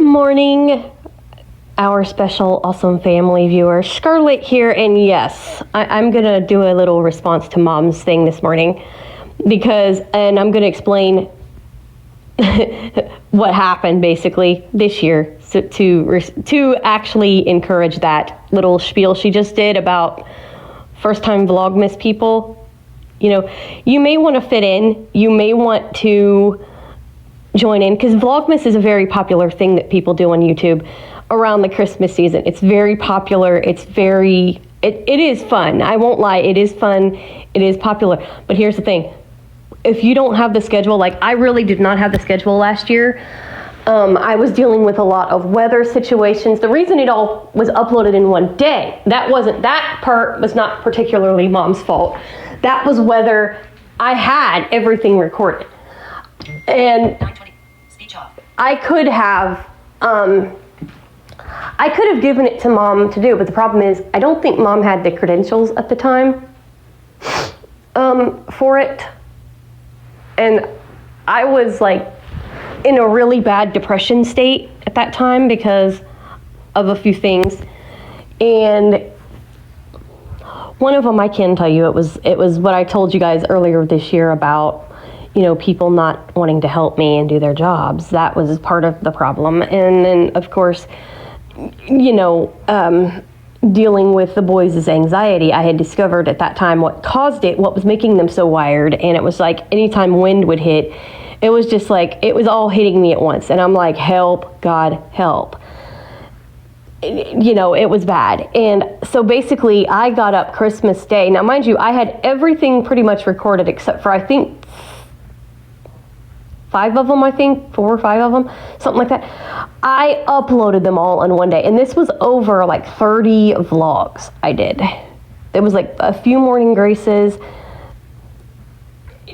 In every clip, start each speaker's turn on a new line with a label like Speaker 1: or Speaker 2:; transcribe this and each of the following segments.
Speaker 1: morning, our special awesome family viewers. Scarlet here, and yes, I'm going to do a little response to Mom's thing this morning and I'm going to explain what happened basically this year to actually encourage that little spiel she just did about first-time Vlogmas people. You know, you may want to fit in, you may want to join in, because Vlogmas is a very popular thing that people do on YouTube around the Christmas season. It's very popular. It is fun. I won't lie. It is fun. It is popular. But here's the thing. If you don't have the schedule, like I really did not have the schedule last year. I was dealing with a lot of weather situations. The reason it all was uploaded in one day, that part was not particularly Mom's fault. That was whether I had everything recorded. And I could have given it to Mom to do, but the problem is I don't think Mom had the credentials at the time for it. And I was like in a really bad depression state at that time because of a few things. And one of them I can tell you, it was what I told you guys earlier this year about, you know, people not wanting to help me and do their jobs. That was part of the problem. And then, of course, you know, dealing with the boys' anxiety, I had discovered at that time what caused it, what was making them so wired. And it was like anytime wind would hit, it was just like, it was all hitting me at once. And I'm like, help, God, help. You know, it was bad. And so basically I got up Christmas Day. Now, mind you, I had everything pretty much recorded except for, I think, 4 or 5 of them, something like that. I uploaded them all in one day. And this was over like 30 vlogs I did. There was like a few morning graces.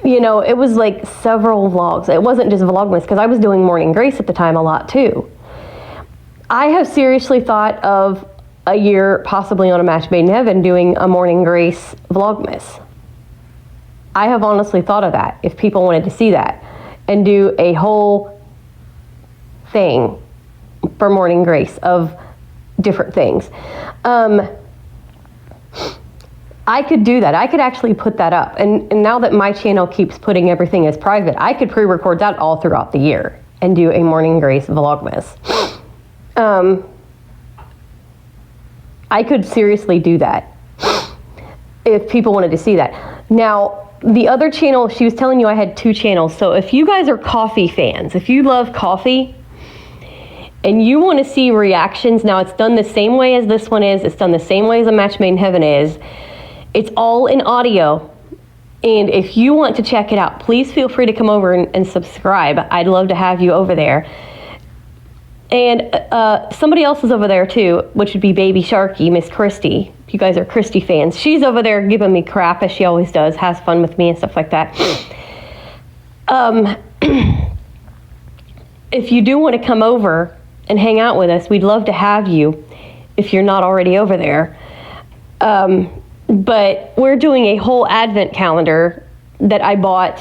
Speaker 1: You know, it was like several vlogs. It wasn't just Vlogmas, because I was doing morning grace at the time a lot too. I have seriously thought of a year, possibly on a Match Made in Heaven, doing a morning grace Vlogmas. I have honestly thought of that, if people wanted to see that, and do a whole thing for morning grace of different things. I could do that. I could actually put that up. And now that my channel keeps putting everything as private, I could pre-record that all throughout the year and do a morning grace Vlogmas. I could seriously do that if people wanted to see that. Now, the other channel, she was telling you I had 2 channels. So if you guys are coffee fans, if you love coffee and you want to see reactions, now it's done the same way as this one is. It's done the same way as a Match Made in Heaven is. It's all in audio. And if you want to check it out, please feel free to come over and subscribe. I'd love to have you over there. And somebody else is over there too, which would be Baby Sharky, Miss Christy. If you guys are Christy fans, she's over there giving me crap, as she always does, has fun with me and stuff like that. If you do want to come over and hang out with us, we'd love to have you if you're not already over there. But we're doing a whole advent calendar that I bought.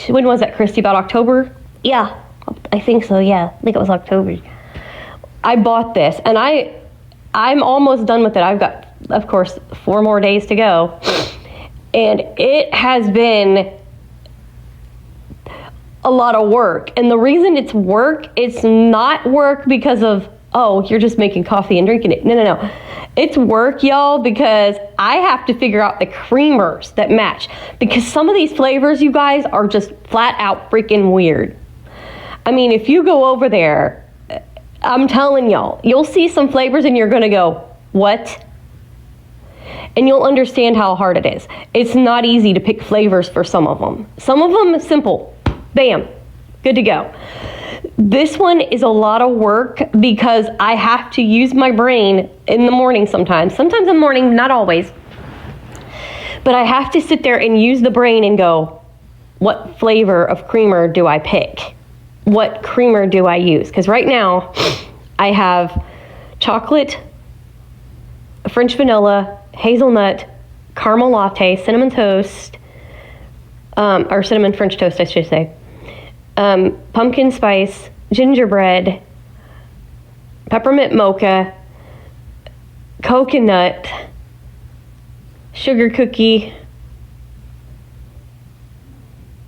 Speaker 1: When was that, Christy? About October? Yeah. I think so, yeah. I think it was October. I bought this, and I'm almost done with it. I've got, of course, 4 more days to go. And it has been a lot of work. And the reason it's work, it's not work because of, oh, you're just making coffee and drinking it. No. It's work, y'all, because I have to figure out the creamers that match. Because some of these flavors, you guys, are just flat out freaking weird. I mean, if you go over there, I'm telling y'all, you'll see some flavors and you're going to go, what? And you'll understand how hard it is. It's not easy to pick flavors for some of them. Some of them are simple. Bam. Good to go. This one is a lot of work because I have to use my brain in the morning sometimes. Sometimes in the morning, not always. But I have to sit there and use the brain and go, what flavor of creamer do I pick? What creamer do I use? Because right now I have chocolate, French vanilla, hazelnut, caramel latte, cinnamon toast, or cinnamon French toast, I should say, pumpkin spice, gingerbread, peppermint mocha, coconut, sugar cookie,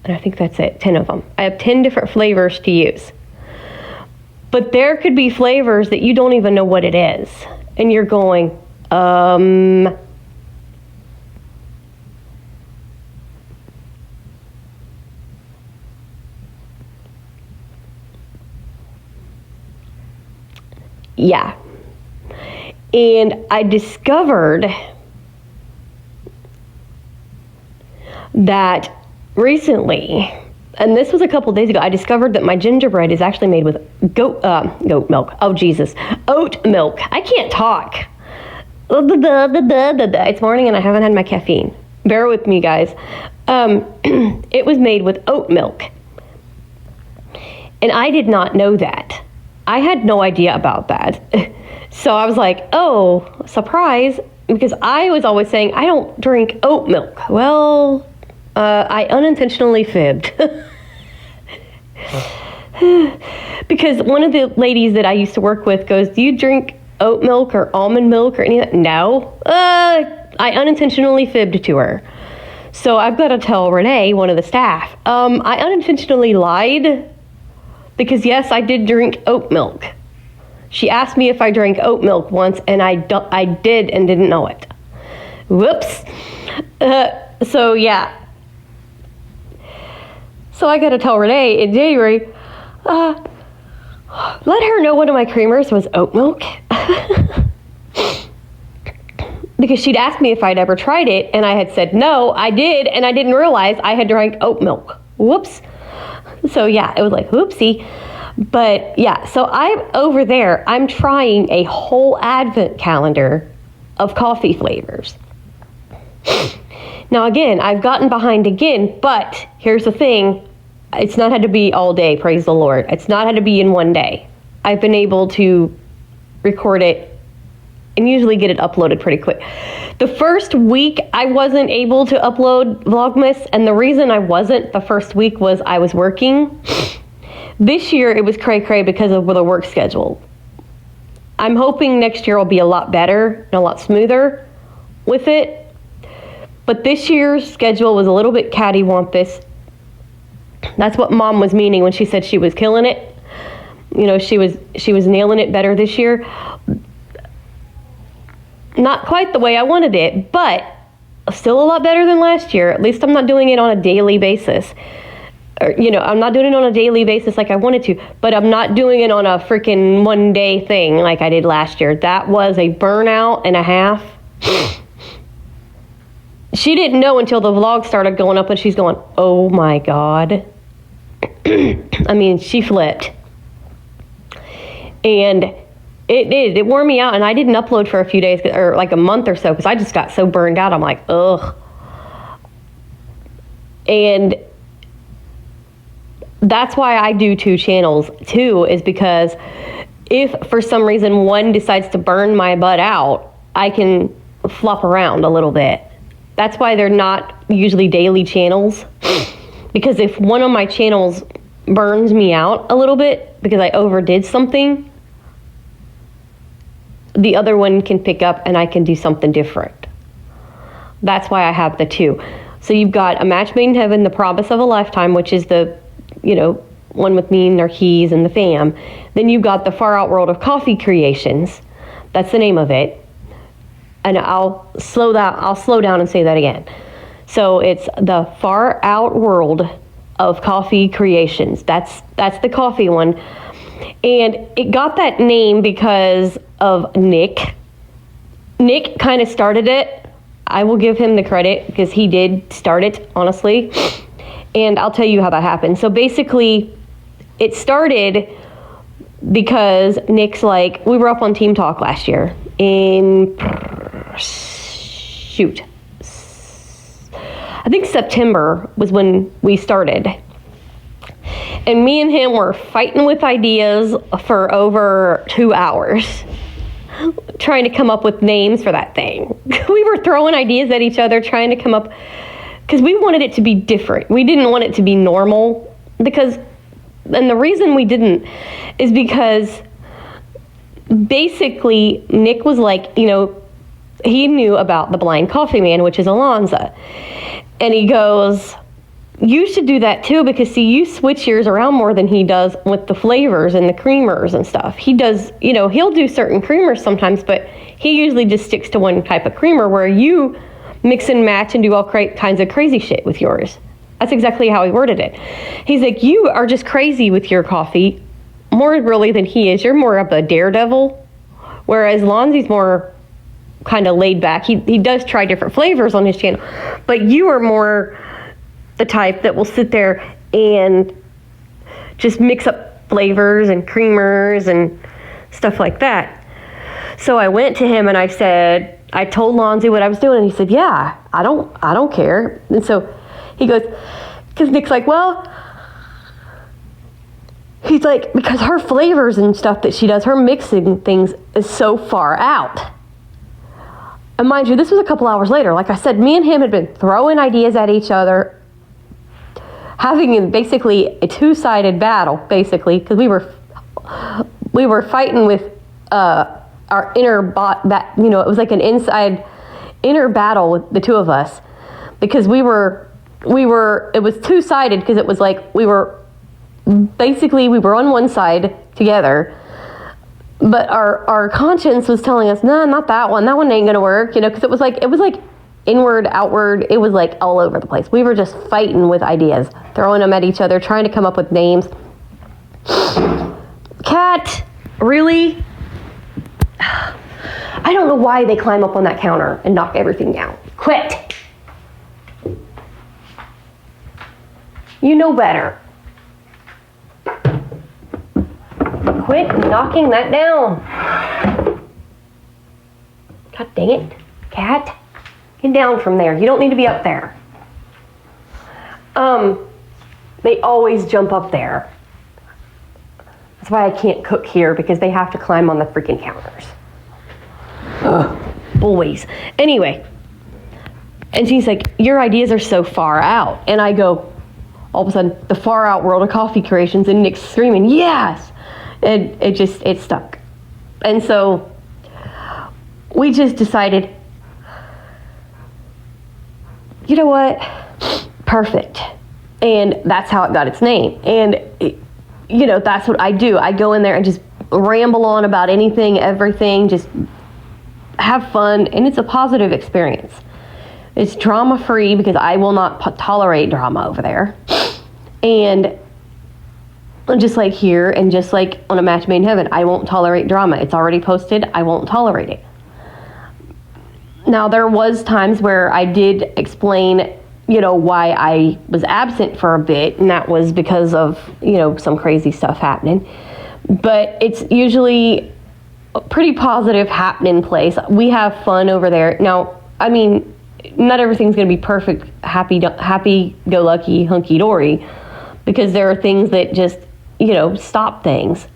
Speaker 1: and I think that's it, 10 of them. I have 10 different flavors to use. But there could be flavors that you don't even know what it is. And you're going, yeah. And I discovered that recently, and this was a couple days ago, I discovered that my gingerbread is actually made with goat milk. Oh, Jesus. Oat milk. I can't talk. It's morning and I haven't had my caffeine. Bear with me, guys. It was made with oat milk. And I did not know that. I had no idea about that. So I was like, oh, surprise. Because I was always saying, I don't drink oat milk. Well, I unintentionally fibbed. Because one of the ladies that I used to work with goes, do you drink oat milk or almond milk or any of that? No. I unintentionally fibbed to her. So I've got to tell Renee, one of the staff, I unintentionally lied because yes, I did drink oat milk. She asked me if I drank oat milk once and I did and didn't know it. Whoops. So yeah. So I got to tell Renee in January, let her know one of my creamers was oat milk. Because she'd asked me if I'd ever tried it, and I had said no, I did, and I didn't realize I had drank oat milk. Whoops. So yeah, it was like, whoopsie. But yeah, so I'm over there, I'm trying a whole advent calendar of coffee flavors. Now again, I've gotten behind again, but here's the thing. It's not had to be all day, praise the Lord. It's not had to be in one day. I've been able to record it and usually get it uploaded pretty quick. The first week, I wasn't able to upload Vlogmas, and the reason I wasn't the first week was I was working. This year, it was cray-cray because of the work schedule. I'm hoping next year will be a lot better and a lot smoother with it. But this year's schedule was a little bit cattywampus. That's what Mom was meaning when she said she was killing it. You know, she was nailing it better this year. Not quite the way I wanted it, but still a lot better than last year. At least I'm not doing it on a daily basis. Or, you know, I'm not doing it on a daily basis like I wanted to, but I'm not doing it on a freaking one-day thing like I did last year. That was a burnout and a half. She didn't know until the vlog started going up, and she's going, oh my God. I mean, she flipped. And it wore me out, and I didn't upload for a few days, or like a month or so, because I just got so burned out. I'm like, ugh. And that's why I do 2 channels too, is because if for some reason one decides to burn my butt out, I can flop around a little bit. That's why they're not usually daily channels, because if one of my channels burns me out a little bit because I overdid something, the other one can pick up and I can do something different. That's why I have the 2. So you've got A Match Made in Heaven, The Promise of a Lifetime, which is the, you know, one with me and Narkees and the fam. Then you've got The Far Out World of Coffee Creations. That's the name of it. And I'll slow down and say that again. So it's The Far Out World of Coffee Creations. That's the coffee one. And it got that name because of Nick. Nick kind of started it. I will give him the credit because he did start it, honestly. And I'll tell you how that happened. So basically, it started because Nick's like, we were up on Team Talk last year in, shoot, I think September was when we started. And me and him were fighting with ideas for over 2 hours, trying to come up with names for that thing. We were throwing ideas at each other, trying to come up, because we wanted it to be different. We didn't want it to be normal, and the reason we didn't is because basically, Nick was like, he knew about the Blind Coffee Man, which is Alonza. And he goes, you should do that too, because see, you switch yours around more than he does with the flavors and the creamers and stuff. He does, he'll do certain creamers sometimes, but he usually just sticks to one type of creamer, where you mix and match and do all kinds of crazy shit with yours. That's exactly how he worded it. He's like, you are just crazy with your coffee, more really than he is. You're more of a daredevil, whereas Lonzy's more kind of laid back. He does try different flavors on his channel, but you are more the type that will sit there and just mix up flavors and creamers and stuff like that. So I went to him and I told Lonzy what I was doing, and he said, yeah, I don't care. And so he goes, because Nick's like, well, he's like, because her flavors and stuff that she does, her mixing things is so far out. And mind you, this was a couple hours later. Like I said, me and him had been throwing ideas at each other, having basically a two-sided battle, basically, because we were fighting with our inner bot. That it was like an inner battle with the two of us, because we were. It was two-sided, because it was like we were on one side together, but our conscience was telling us, no, not that one. That one ain't gonna work, because it was like inward, outward. It was like all over the place. We were just fighting with ideas, throwing them at each other, trying to come up with names. Cat, really? I don't know why they climb up on that counter and knock everything down. Quit. You know better. Quit knocking that down. God dang it, Cat. Get down from there. You don't need to be up there. They always jump up there. That's why I can't cook here, because they have to climb on the freaking counters. Ugh, boys. Anyway, and she's like, your ideas are so far out. And I go, all of a sudden, the far out world of coffee creations, and Nick's screaming, yes! And it stuck. And so we just decided, you know what? Perfect. And that's how it got its name. And, that's what I do. I go in there and just ramble on about anything, everything, just have fun. And it's a positive experience. It's drama-free, because I will not tolerate drama over there. And just like here, and just like on A Match Made in Heaven, I won't tolerate drama. It's already posted. I won't tolerate it. Now, there was times where I did explain, why I was absent for a bit, and that was because of, some crazy stuff happening. But it's usually a pretty positive happening place. We have fun over there. Now, I mean, not everything's going to be perfect, happy-go-lucky, hunky-dory, because there are things that just, stop things.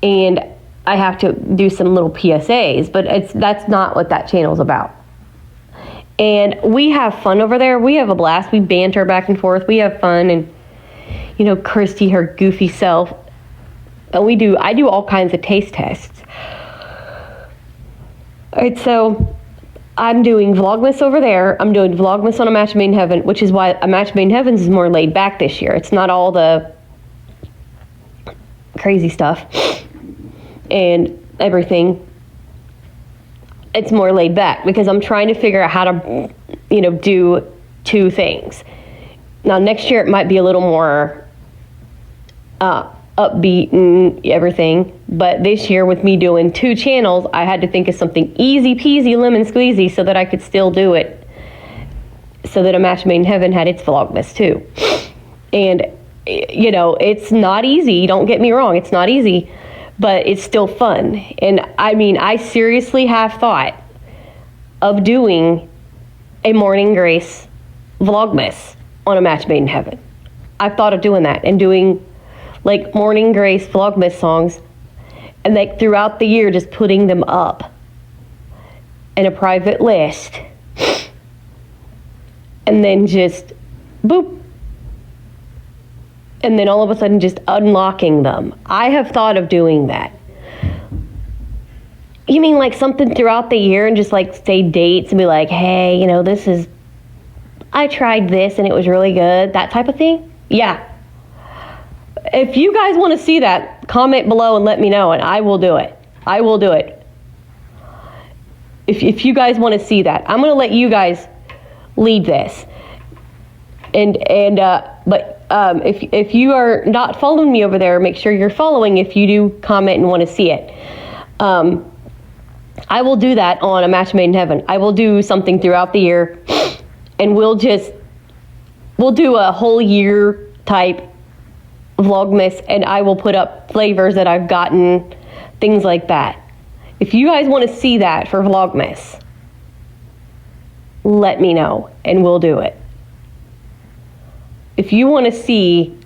Speaker 1: And I have to do some little PSAs, but that's not what that channel's about. And we have fun over there. We have a blast. We banter back and forth. We have fun. And, Christy, her goofy self. And I do all kinds of taste tests. All right, so I'm doing Vlogmas over there. I'm doing Vlogmas on A Match Made in Heaven, which is why A Match Made in Heaven is more laid back this year. It's not all the crazy stuff and everything. It's more laid back, because I'm trying to figure out how to, do two things. Now, next year it might be a little more upbeat and everything, but this year, with me doing two channels, I had to think of something easy peasy lemon squeezy so that I could still do it, so that A Match Made in Heaven had its Vlogmas too. And it's not easy, don't get me wrong, it's not easy, but it's still fun. And I mean, I seriously have thought of doing a Morning Grace Vlogmas on A Match Made in Heaven. I've thought of doing that, and doing like Morning Grace Vlogmas songs, and like throughout the year just putting them up in a private list, and then just boop, and then all of a sudden just unlocking them. I have thought of doing that. You mean like something throughout the year and just like say dates and be like, hey, you know, I tried this and it was really good, that type of thing? Yeah. If you guys want to see that, comment below and let me know, and I will do it. I will do it. If you guys want to see that, I'm going to let you guys lead this. But if you are not following me over there, make sure you're following if you do comment and want to see it. I will do that on A Match Made in Heaven. I will do something throughout the year, and we'll do a whole year type Vlogmas, and I will put up flavors that I've gotten, things like that. If you guys want to see that for Vlogmas, let me know, and we'll do it. If you want to see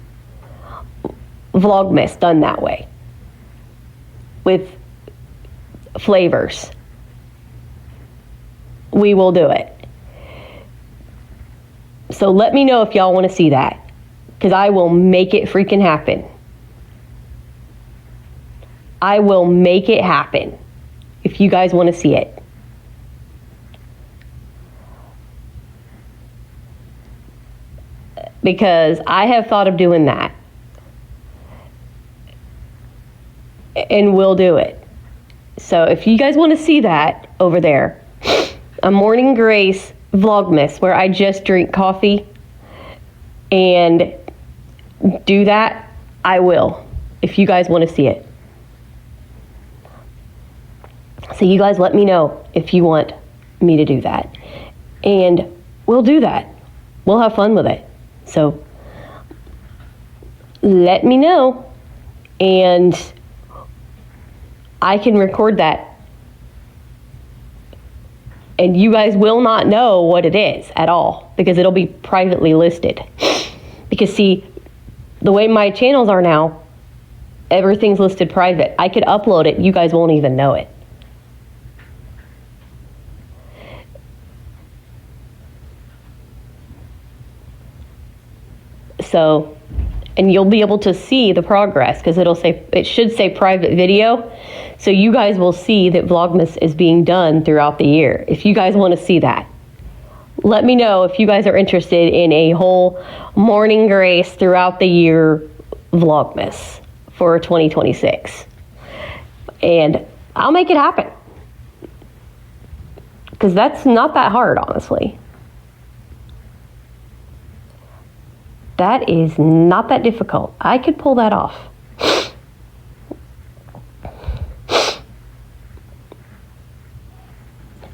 Speaker 1: Vlogmas done that way, with flavors, we will do it. So let me know if y'all want to see that, because I will make it freaking happen. I will make it happen if you guys want to see it. Because I have thought of doing that. And we'll do it. So if you guys want to see that over there, a Morning Grace Vlogmas where I just drink coffee and do that, I will, if you guys want to see it. So you guys let me know if you want me to do that. And we'll do that. We'll have fun with it. So let me know, and I can record that. And you guys will not know what it is at all, because it'll be privately listed. Because see, the way my channels are now, everything's listed private. I could upload it, you guys won't even know it. So, and you'll be able to see the progress, because it should say private video. So you guys will see that Vlogmas is being done throughout the year. If you guys want to see that, let me know if you guys are interested in a whole Morning Grace throughout the year Vlogmas for 2026. And I'll make it happen. Because that's not that hard, honestly. That is not that difficult. I could pull that off.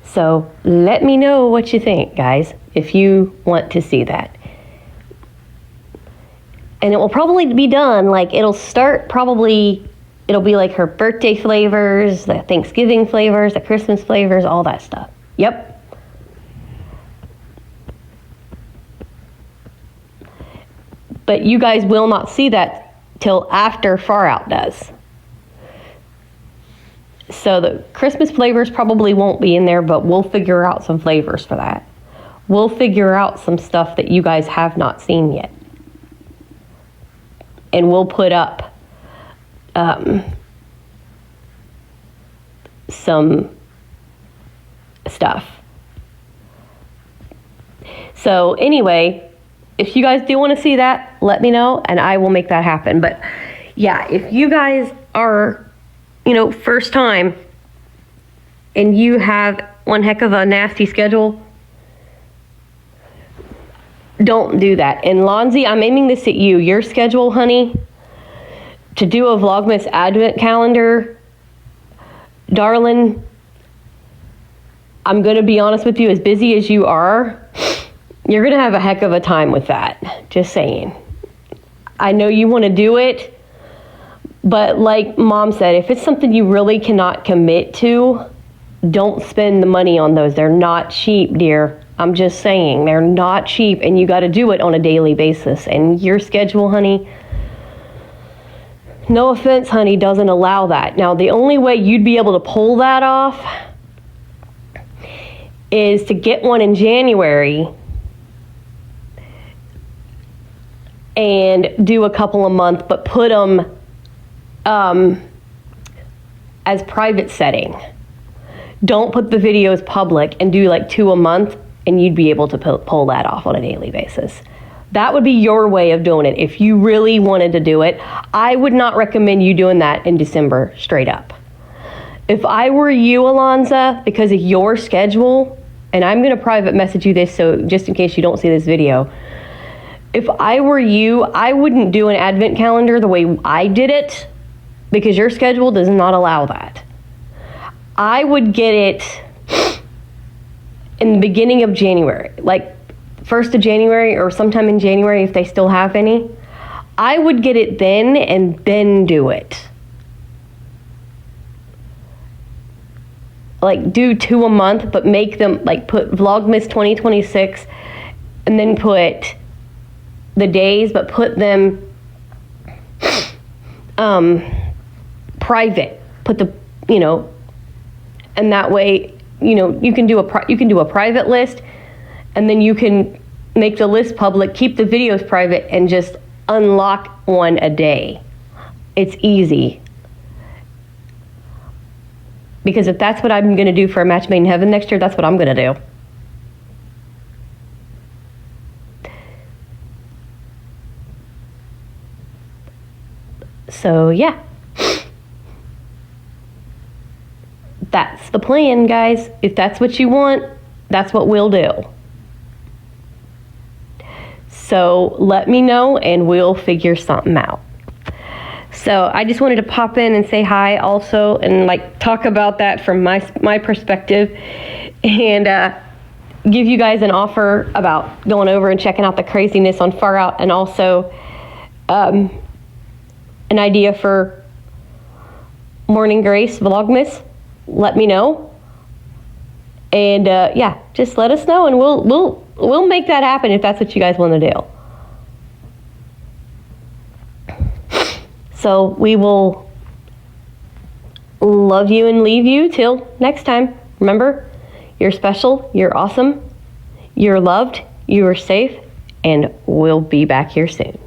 Speaker 1: So let me know what you think, guys, if you want to see that. And it will probably be done, like it'll be like her birthday flavors, the Thanksgiving flavors, the Christmas flavors, all that stuff. Yep. But you guys will not see that till after Far Out does. So the Christmas flavors probably won't be in there, but we'll figure out some flavors for that. We'll figure out some stuff that you guys have not seen yet. And we'll put up some stuff. So anyway, if you guys do want to see that, let me know, and I will make that happen. But yeah, if you guys are, first time, and you have one heck of a nasty schedule, don't do that. And Lonzy, I'm aiming this at you. Your schedule, honey, to do a Vlogmas Advent calendar, darling, I'm going to be honest with you, as busy as you are, you're going to have a heck of a time with that. Just saying. I know you want to do it, but like Mom said, if it's something you really cannot commit to, don't spend the money on those. They're not cheap, dear. I'm just saying, they're not cheap, and you got to do it on a daily basis. And your schedule, honey, no offense, honey, doesn't allow that. Now, the only way you'd be able to pull that off is to get one in January and do a couple a month, but put them as private setting. don't put the videos public and do like 2 a month, and you'd be able to pull that off on a daily basis. That would be your way of doing it if you really wanted to do it. I would not recommend you doing that in December straight up. If I were you, Alonza, because of your schedule, and I'm going to private message you this so just in case you don't see this video, if I were you, I wouldn't do an advent calendar the way I did it because your schedule does not allow that. I would get it in the beginning of January, like 1st of January or sometime in January if they still have any. I would get it then and then do it. Like do 2 a month, but make them like put Vlogmas 2026 and then put the days, but put them private. Put the, and that way, you can do a private list, and then you can make the list public, keep the videos private, and just unlock one a day. It's easy. Because if that's what I'm going to do for a Match Made in Heaven next year, that's what I'm going to do. So, yeah. That's the plan, guys. If that's what you want, that's what we'll do. So let me know and we'll figure something out. So I just wanted to pop in and say hi also and like talk about that from my perspective and give you guys an offer about going over and checking out the craziness on Far Out, and also an idea for Morning Grace Vlogmas. Let me know. And yeah, just let us know and we'll make that happen if that's what you guys want to do. So we will love you and leave you till next time. Remember, you're special, you're awesome, you're loved, you are safe, and we'll be back here soon.